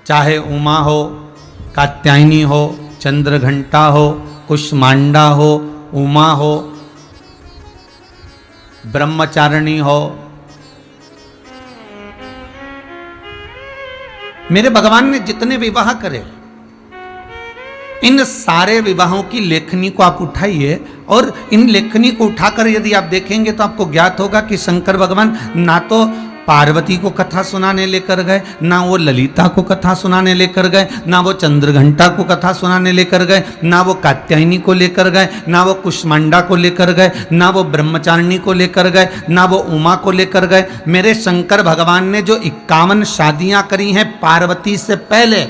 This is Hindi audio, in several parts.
चाहे उमा हो, कात्यायनी हो, चंद्रघंटा हो, कुष्मांडा हो, उमा हो, ब्रह्मचारिणी हो, मेरे भगवान ने जितने विवाह करे, इन सारे विवाहों की लेखनी को आप उठाइए और इन लेखनी को उठाकर यदि आप देखेंगे तो आपको ज्ञात होगा कि शंकर भगवान ना तो पार्वती को कथा सुनाने लेकर गए, ना वो ललिता को कथा सुनाने लेकर गए, ना वो चंद्रघंटा को कथा सुनाने लेकर गए, ना वो कात्यायनी को लेकर गए, ना वो कुष्मांडा को लेकर गए, ना वो ब्रह्मचारिणी को लेकर गए, ना वो उमा को लेकर गए। मेरे शंकर भगवान ने जो 51 शादियां करी हैं पार्वती से पहले,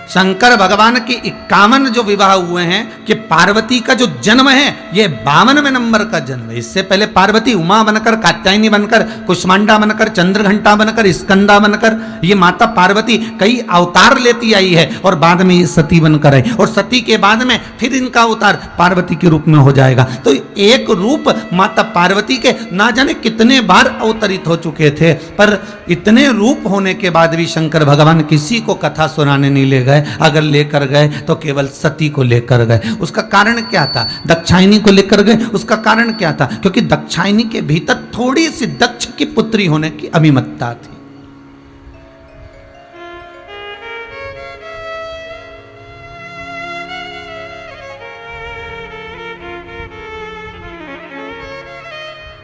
शंकर भगवान के 51 जो विवाह हुए हैं कि पार्वती का जो जन्म है ये 52वें नंबर का जन्म है। इससे पहले पार्वती उमा बनकर, कात्यायनी बनकर, कुष्मांडा बनकर, चंद्रघंटा बनकर, स्कंदा बनकर, ये माता पार्वती कई अवतार लेती आई है और बाद में ये सती बनकर आई और सती के बाद में फिर इनका अवतार पार्वती के रूप में हो जाएगा। तो एक रूप माता पार्वती के ना जाने कितने बार अवतरित हो चुके थे, पर इतने रूप होने के बाद भी शंकर भगवान किसी को कथा सुनाने नहीं ले गए। अगर लेकर गए तो केवल सती को लेकर गए। उसका कारण क्या था? दक्षायनी को लेकर गए, उसका कारण क्या था? क्योंकि दक्षायनी के भीतर थोड़ी सी दक्ष की पुत्री होने की अभिमतता थी।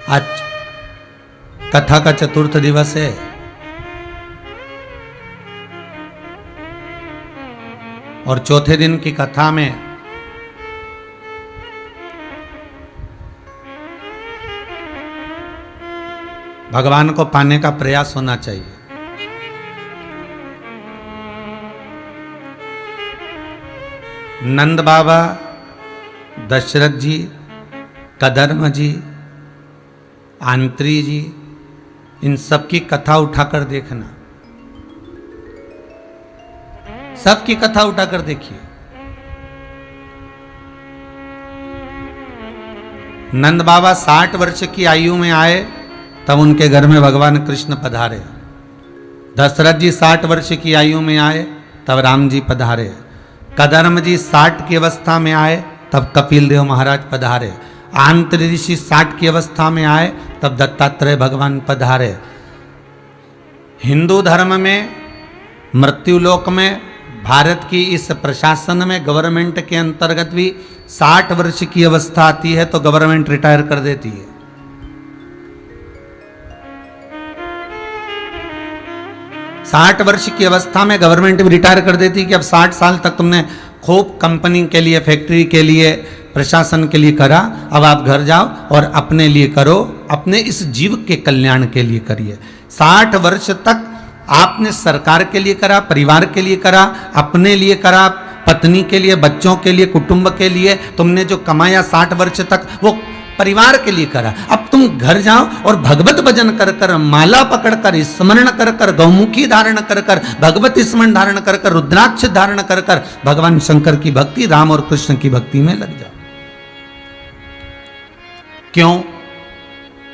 आज कथा का चतुर्थ दिवस है। और चौथे दिन की कथा में भगवान को पाने का प्रयास होना चाहिए। नंद बाबा, दशरथ जी, कदर्म जी, आंत्री जी, इन सब की कथा उठाकर देखना, सबकी कथा उठाकर देखिए। नंद बाबा 60 वर्ष की आयु में आए तब उनके घर में भगवान कृष्ण पधारे। दशरथ जी 60 वर्ष की आयु में आए तब राम जी पधारे। कदर्म जी 60 की अवस्था में आए तब कपिल देव महाराज पधारे। आंत्री ऋषि 60 की अवस्था में आए तब दत्तात्रेय भगवान पधारे। हिंदू धर्म में मृत्युलोक में भारत की इस प्रशासन में गवर्नमेंट के अंतर्गत भी 60 वर्ष की अवस्था आती है तो गवर्नमेंट रिटायर कर देती है। साठ वर्ष की अवस्था में गवर्नमेंट भी रिटायर कर देती है कि अब 60 साल तक तुमने खूब कंपनी के लिए, फैक्ट्री के लिए, प्रशासन के लिए करा, अब आप घर जाओ और अपने लिए करो, अपने इस जीव के कल्याण के लिए करिए। 60 वर्ष तक आपने सरकार के लिए करा, परिवार के लिए करा, अपने लिए करा, पत्नी के लिए, बच्चों के लिए, कुटुंब के लिए तुमने जो कमाया 60 वर्ष तक वो परिवार के लिए करा। अब तुम घर जाओ और भगवत भजन कर कर, माला पकड़ कर, स्मरण कर कर, गौमुखी धारण कर कर, भगवत स्मरण धारण कर कर, रुद्राक्ष धारण कर कर भगवान शंकर की भक्ति, राम और कृष्ण की भक्ति में लग जाओ। क्यों?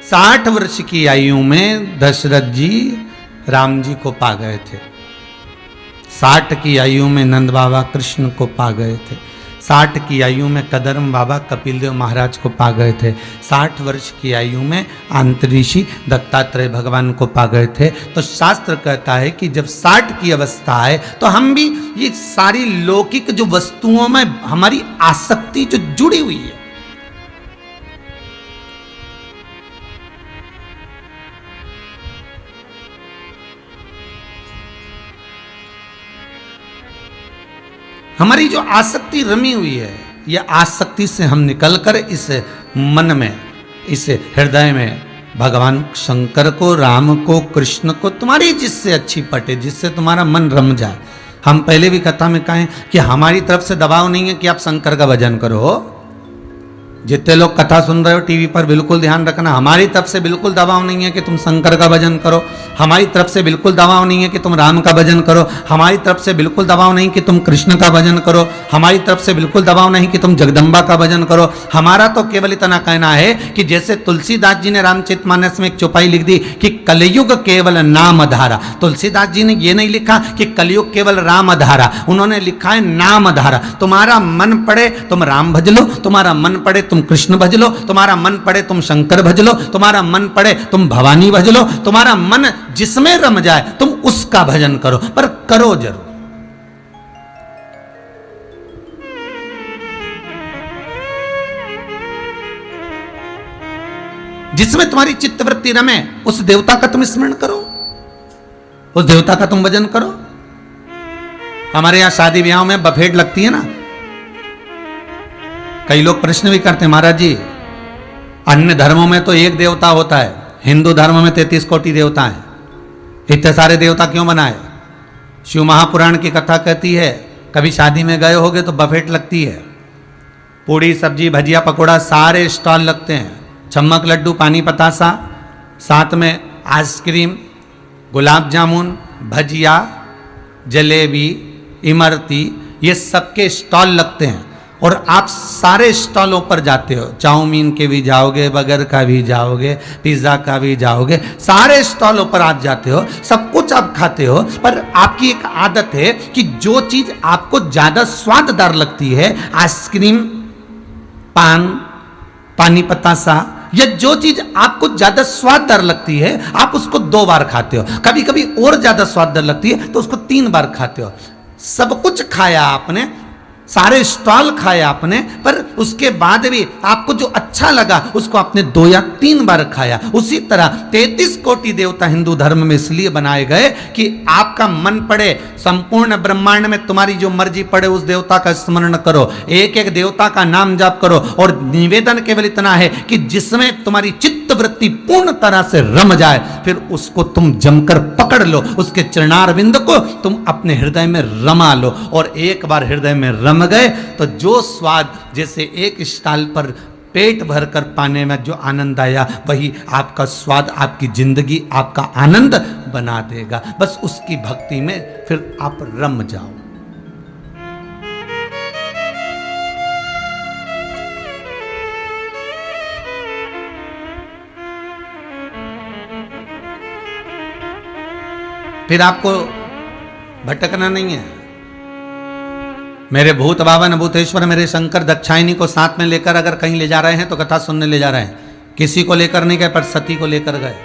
60 वर्ष की आयु में दशरथ जी राम जी को पा गए थे। 60 की आयु में नंद बाबा कृष्ण को पा गए थे। 60 की आयु में कदर्म बाबा कपिल देव महाराज को पा गए थे। 60 वर्ष की आयु में आंत्री ऋषि दत्तात्रेय भगवान को पा गए थे। तो शास्त्र कहता है कि जब 60 की अवस्था आए तो हम भी ये सारी लौकिक जो वस्तुओं में हमारी आसक्ति जो जुड़ी हुई है, हमारी जो आसक्ति रमी हुई है, यह आसक्ति से हम निकलकर इस मन में, इस हृदय में भगवान शंकर को, राम को, कृष्ण को, तुम्हारी जिससे अच्छी पटे, जिससे तुम्हारा मन रम जाए। हम पहले भी कथा में कहें कि हमारी तरफ से दबाव नहीं है कि आप शंकर का भजन करो, जितने लोग कथा सुन रहे हो टीवी पर, बिल्कुल ध्यान रखना, हमारी तरफ से बिल्कुल दबाव नहीं है कि तुम शंकर का भजन करो, हमारी तरफ से बिल्कुल दबाव नहीं है कि तुम राम का भजन करो, हमारी तरफ से बिल्कुल दबाव नहीं कि तुम कृष्ण का भजन करो, हमारी तरफ से बिल्कुल दबाव नहीं कि तुम जगदम्बा का भजन करो। हमारा तो केवल इतना कहना है कि जैसे तुलसीदास जी ने रामचरितमानस में एक चौपाई लिख दी कि कलयुग केवल नाम धारा। तुलसीदास जी ने ये नहीं लिखा कि कलयुग केवल राम धारा, उन्होंने लिखा है नाम धारा। तुम्हारा मन पड़े तुम राम भज लो, तुम्हारा मन पड़े तुम कृष्ण भज लो, तुम्हारा मन पड़े तुम शंकर भज लो, तुम्हारा मन पड़े तुम भवानी भज लो, तुम्हारा मन जिसमें रम जाए तुम उसका भजन करो, पर करो जरूर। जिसमें तुम्हारी चित्तवृत्ति रमे उस देवता का तुम स्मरण करो, उस देवता का तुम भजन करो। हमारे यहां शादी ब्याहों में बफेट लगती है ना, कई लोग प्रश्न भी करते हैं, महाराज जी अन्य धर्मों में तो एक देवता होता है, हिंदू धर्म में 33 कोटि देवता हैं, इतने सारे देवता क्यों बनाए? शिव महापुराण की कथा कहती है, कभी शादी में गए होगे तो बफेट लगती है, पूड़ी सब्जी भजिया पकौड़ा सारे स्टॉल लगते हैं, चम्मक लड्डू पानी पतासा, साथ में आइसक्रीम गुलाब जामुन भजिया जलेबी इमरती, ये सबके स्टॉल लगते हैं। और आप सारे स्टॉलों पर जाते हो, चाउमीन के भी जाओगे, बर्गर का भी जाओगे, पिज्ज़ा का भी जाओगे, सारे स्टॉलों पर आप जाते हो, सब कुछ आप खाते हो, पर आपकी एक आदत है कि जो चीज़ आपको ज़्यादा स्वाददार लगती है, आइसक्रीम पान पानी पतासा, या जो चीज आपको ज्यादा स्वाददार लगती है आप उसको 2 बार खाते हो, कभी कभी और ज्यादा स्वाददार लगती है तो उसको 3 बार खाते हो। सब कुछ खाया आपने, सारे स्टॉल खाए आपने, पर उसके बाद भी आपको जो अच्छा लगा उसको आपने 2 या 3 बार खाया। उसी तरह 33 कोटि देवता हिंदू धर्म में इसलिए बनाए गए कि आपका मन पड़े, संपूर्ण ब्रह्मांड में तुम्हारी जो मर्जी पड़े उस देवता का स्मरण करो, एक एक देवता का नाम जाप करो। और निवेदन केवल इतना है कि जिसमें तुम्हारी चित्त वृत्ति पूर्ण तरह से रम जाए, फिर उसको तुम जमकर पकड़ लो, उसके चरणारविंद को तुम अपने हृदय में रमा लो। और एक बार हृदय में रम गए तो जो स्वाद, जैसे एक स्टाल पर पेट भर कर पाने में जो आनंद आया, वही आपका स्वाद, आपकी जिंदगी, आपका आनंद बना देगा। बस उसकी भक्ति में फिर आप रम जाओ। फिर आपको भटकना नहीं है। मेरे भूत बाबा भूतेश्वर, मेरे शंकर दक्षायनी को साथ में लेकर अगर कहीं ले जा रहे हैं तो कथा सुनने ले जा रहे हैं, किसी को लेकर नहीं गए, पर सती को लेकर गए।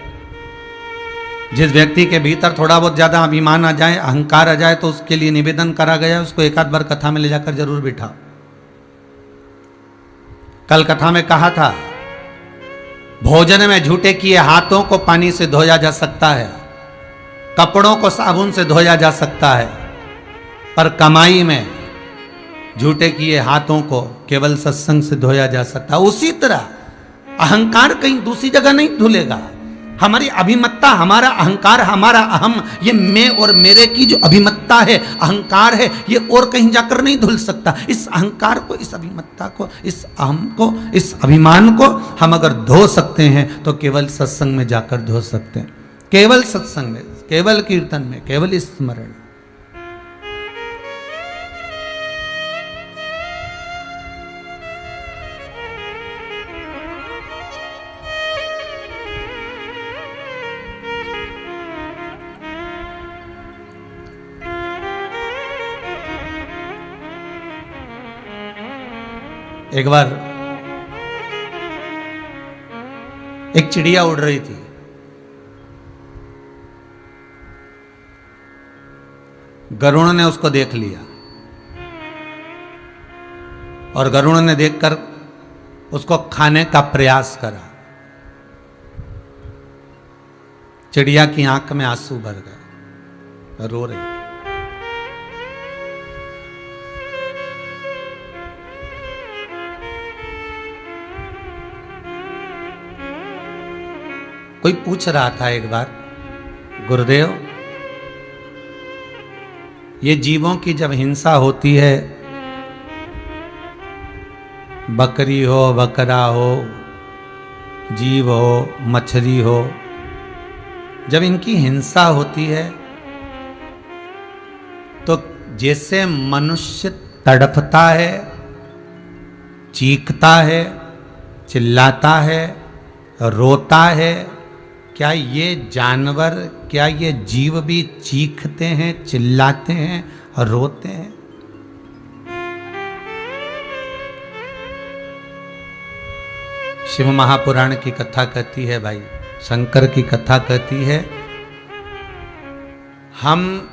जिस व्यक्ति के भीतर थोड़ा बहुत ज्यादा अभिमान आ जाए, अहंकार आ जाए, तो उसके लिए निवेदन करा गया, उसको एक आध बार कथा में ले जाकर जरूर बिठाओ। कल कथा में कहा था, भोजन में झूठे किए हाथों को पानी से धोया जा सकता है, कपड़ों को साबुन से धोया जा सकता है, पर कमाई में झूठे किए हाथों को केवल सत्संग से धोया जा सकता है। उसी तरह अहंकार कहीं दूसरी जगह नहीं धुलेगा। हमारी अभिमत्ता, हमारा अहंकार, हमारा अहम, ये मैं और मेरे की जो अभिमत्ता है, अहंकार है, ये और कहीं जाकर नहीं धुल सकता। इस अहंकार को, इस अभिमत्ता को, इस अहम को, इस अभिमान को हम अगर धो सकते हैं तो केवल सत्संग में जाकर धो सकते हैं, केवल सत्संग में, केवल कीर्तन में, केवल स्मरण। एक बार एक चिड़िया उड़ रही थी, गरुड़ ने उसको देख लिया और गरुड़ ने देखकर उसको खाने का प्रयास करा। चिड़िया की आंख में आंसू भर गए, रो रही। कोई पूछ रहा था एक बार, गुरुदेव, ये जीवों की जब हिंसा होती है, बकरी हो, बकरा हो, जीव हो, मछली हो, जब इनकी हिंसा होती है तो जैसे मनुष्य तड़पता है, चीखता है, चिल्लाता है, रोता है, क्या ये जानवर, क्या ये जीव भी चीखते हैं, चिल्लाते हैं और रोते हैं? शिव महापुराण की कथा कहती है भाई, शंकर की कथा कहती है, हम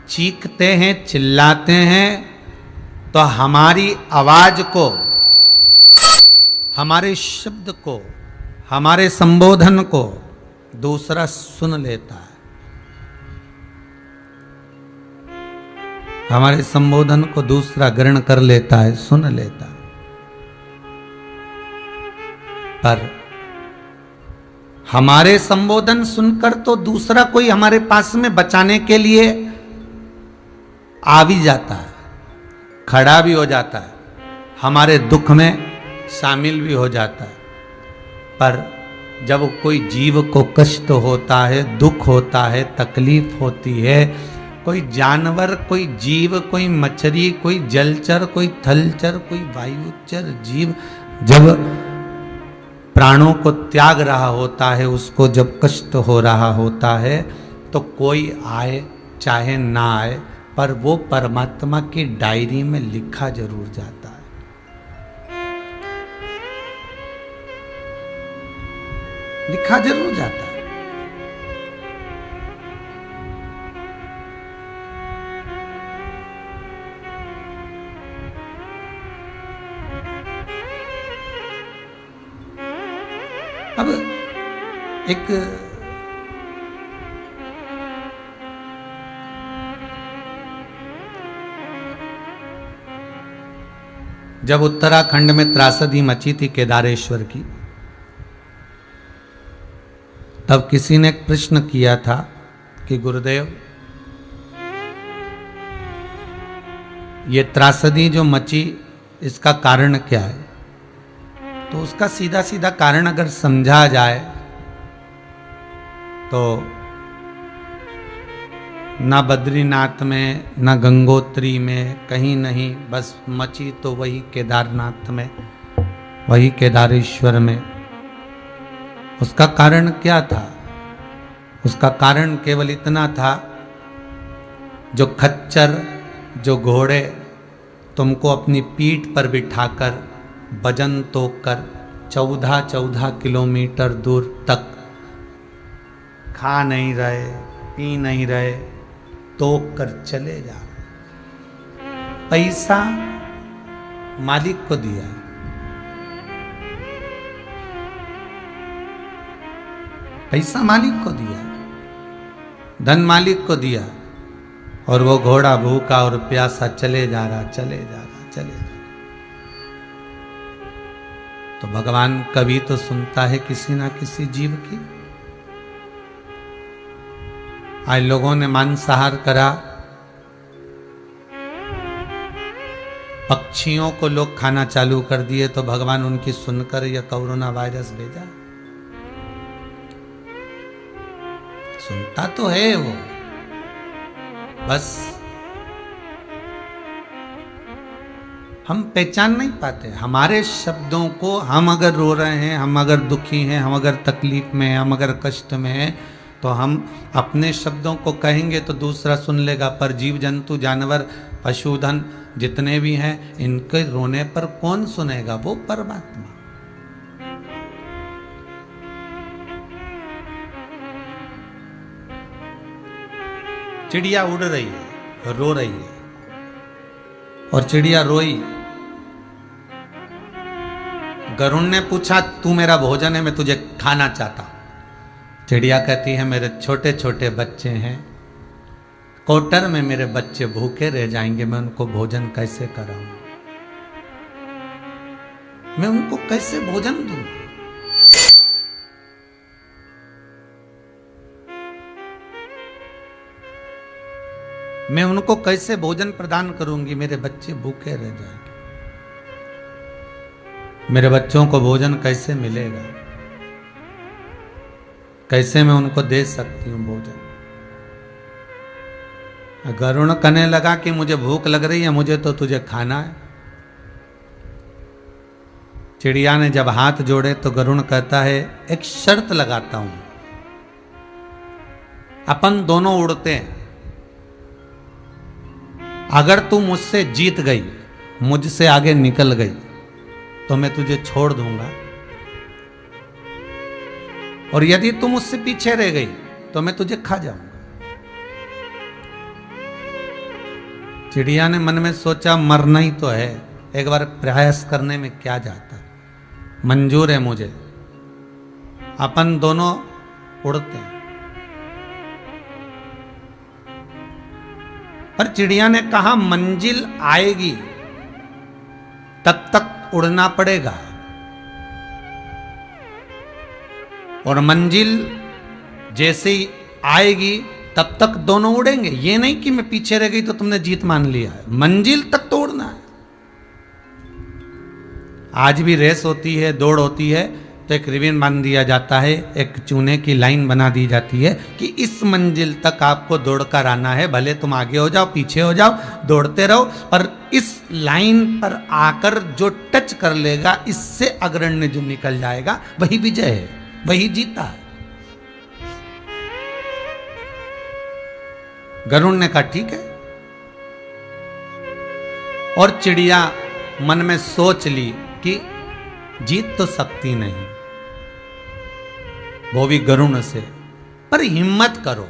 चीखते हैं, चिल्लाते हैं तो हमारी आवाज को, हमारे शब्द को, हमारे संबोधन को दूसरा सुन लेता है। हमारे संबोधन को दूसरा ग्रहण कर लेता है, सुन लेता है। पर हमारे संबोधन सुनकर तो दूसरा कोई हमारे पास में बचाने के लिए आ भी जाता है, खड़ा भी हो जाता है, हमारे दुख में शामिल भी हो जाता है। पर जब कोई जीव को कष्ट होता है, दुख होता है, तकलीफ होती है, कोई जानवर, कोई जीव, कोई मछली, कोई जलचर, कोई थलचर, कोई वायुचर जीव जब प्राणों को त्याग रहा होता है, उसको जब कष्ट हो रहा होता है, तो कोई आए चाहे ना आए, पर वो परमात्मा की डायरी में लिखा जरूर जाता है। लिखा जरूर जाता है। अब एक जब उत्तराखंड में त्रासदी मची थी केदारेश्वर की, तब किसी ने एक प्रश्न किया था कि गुरुदेव, ये त्रासदी जो मची इसका कारण क्या है? तो उसका सीधा सीधा कारण अगर समझा जाए तो ना बद्रीनाथ में, ना गंगोत्री में, कहीं नहीं, बस मची तो वही केदारनाथ में, वही केदारेश्वर में। उसका कारण क्या था? उसका कारण केवल इतना था, जो खच्चर, जो घोड़े तुमको अपनी पीठ पर बिठाकर वजन तोक कर 14-14 किलोमीटर दूर तक खा नहीं रहे, पी नहीं रहे, तोक कर चले जा। पैसा मालिक को दिया, पैसा मालिक को दिया, धन मालिक को दिया, और वो घोड़ा भूखा और प्यासा चले जा रहा, चले जा रहा, चले जा रहा। तो भगवान कभी तो सुनता है किसी ना किसी जीव की। आज लोगों ने मांसाहार करा, पक्षियों को लोग खाना चालू कर दिए, तो भगवान उनकी सुनकर यह कोरोना वायरस भेजा। सुनता तो है वो, बस हम पहचान नहीं पाते हमारे शब्दों को। हम अगर रो रहे हैं, हम अगर दुखी हैं, हम अगर तकलीफ में हैं, हम अगर कष्ट में हैं, तो हम अपने शब्दों को कहेंगे तो दूसरा सुन लेगा। पर जीव जंतु, जानवर, पशुधन जितने भी हैं, इनके रोने पर कौन सुनेगा? वो परमात्मा। चिड़िया उड़ रही है, रो रही है, और चिड़िया रोई। गरुड़ ने पूछा, तू मेरा भोजन है, मैं तुझे खाना चाहता हूं। चिड़िया कहती है, मेरे छोटे छोटे बच्चे हैं, कोटर में मेरे बच्चे भूखे रह जाएंगे, मैं उनको भोजन कैसे कराऊं? मैं उनको कैसे भोजन दूं? मैं उनको कैसे भोजन प्रदान करूंगी? मेरे बच्चे भूखे रह जाएंगे। मेरे बच्चों को भोजन कैसे मिलेगा, कैसे मैं उनको दे सकती हूं भोजन। गरुण कहने लगा कि मुझे भूख लग रही है, मुझे तो तुझे खाना है। चिड़िया ने जब हाथ जोड़े तो गरुण कहता है एक शर्त लगाता हूं, अपन दोनों उड़ते हैं, अगर तू मुझसे जीत गई, मुझसे आगे निकल गई तो मैं तुझे छोड़ दूंगा, और यदि तू मुझसे पीछे रह गई तो मैं तुझे खा जाऊंगा। चिड़िया ने मन में सोचा मरना ही तो है, एक बार प्रयास करने में क्या जाता है, मंजूर है मुझे, अपन दोनों उड़ते हैं। पर चिड़िया ने कहा मंजिल आएगी तब तक उड़ना पड़ेगा, और मंजिल जैसे ही आएगी तब तक दोनों उड़ेंगे। ये नहीं कि मैं पीछे रह गई तो तुमने जीत मान लिया है, मंजिल तक तो उड़ना है। आज भी रेस होती है, दौड़ होती है तो एक रिबन बांध दिया जाता है, एक चूने की लाइन बना दी जाती है कि इस मंजिल तक आपको दौड़कर आना है, भले तुम आगे हो जाओ पीछे हो जाओ, दौड़ते रहो, पर इस लाइन पर आकर जो टच कर लेगा, इससे अग्रण्य जो निकल जाएगा वही विजय है, वही जीता है। गरुड़ ने कहा ठीक है, और चिड़िया मन में सोच ली कि जीत तो सकती नहीं, वो भी गरुड़ से, पर हिम्मत करो।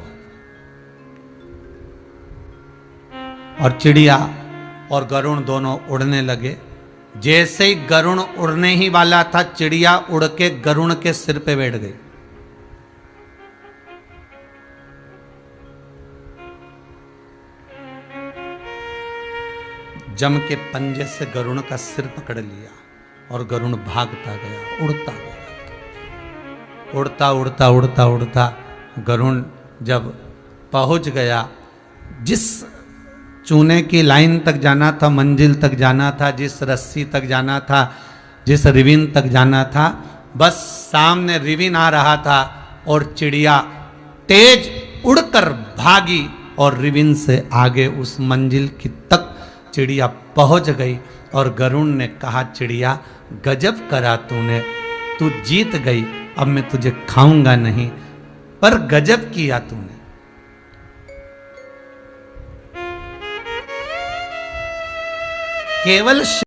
और चिड़िया और गरुड़ दोनों उड़ने लगे। जैसे ही गरुड़ उड़ने ही वाला था, चिड़िया उड़ के गरुड़ के सिर पे बैठ गई। जम के पंजे से गरुड़ का सिर पकड़ लिया और गरुड़ भागता गया, उड़ता गया, उड़ता उड़ता उड़ता उड़ता गरुड़ जब पहुंच गया जिस चूने की लाइन तक जाना था, मंजिल तक जाना था, जिस रस्सी तक जाना था, जिस रिबिन तक जाना था, बस सामने रिबिन आ रहा था और चिड़िया तेज उड़कर भागी और रिबिन से आगे उस मंजिल की तक चिड़िया पहुंच गई। और गरुड़ ने कहा चिड़िया गजब करा तूने, तू जीत गई, अब मैं तुझे खाऊंगा नहीं, पर गजब किया तूने। केवल